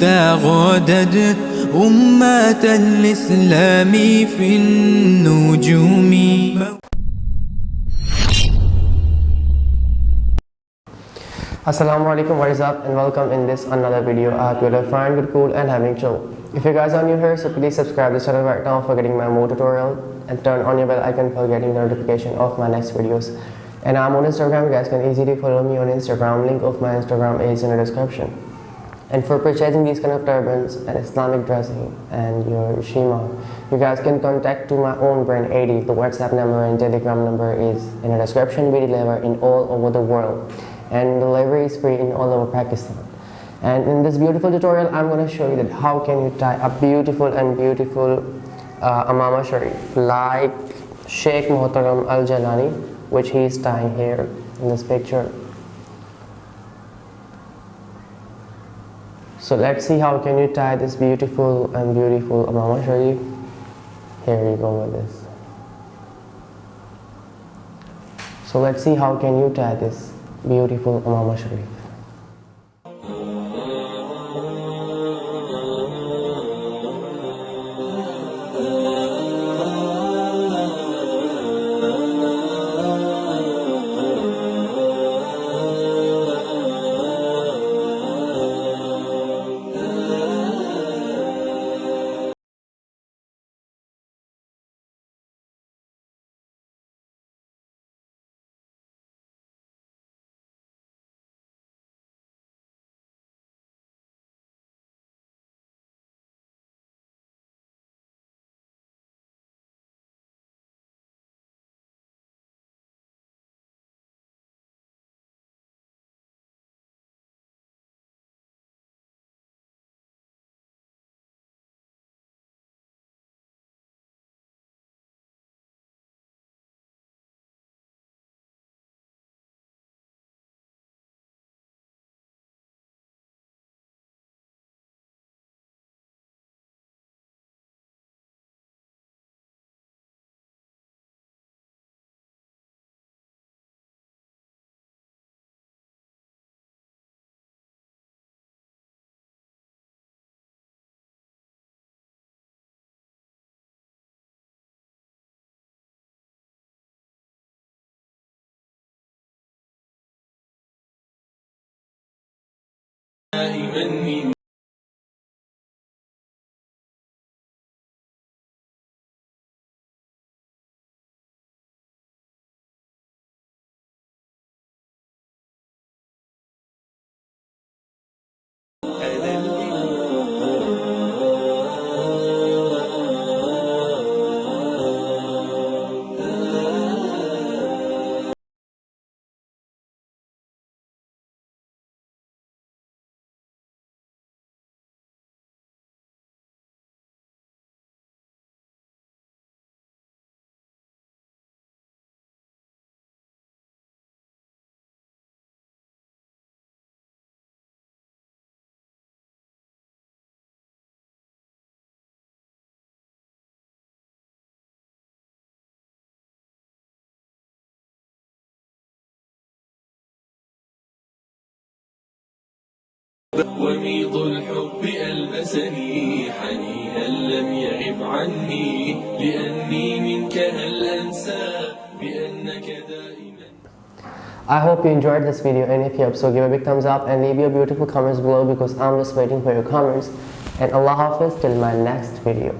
تغادد أمة الإسلام في النجوم. Assalam O Alikum, what is up, and welcome in this another video. I hope you're all fine, good, cool, and having chill. If you guys are new here, so please subscribe to this channel right now for getting my more tutorial, and turn on your bell icon for getting the notification of my next videos. And I'm on Instagram, you guys can easily follow me on Instagram. Link of my Instagram is in the description. And for purchasing these kind of turbans and Islamic dressing and your shima, you guys can contact to my own brand AD. The WhatsApp number and Telegram number is in the description. We deliver in all over the world, and delivery is free in all over Pakistan. And in this beautiful tutorial, I'm going to show you that how can you tie a beautiful Amamah Sharif like Shaykh Muhtaram Al-Jilani, which he is tying here in this picture. So let's see how can you tie this beautiful Amamah Sharif. Here we go with this. So let's see how can you tie this beautiful Amamah Sharif. وميض الحب ألبسني حنينا لم يغب عني لأني منك هل أنسى بأنك دائما. I hope you enjoyed this video, and if you have, so give a big thumbs up and leave your beautiful comments below, because I'm just waiting for your comments. And Allah Hafiz till my next video.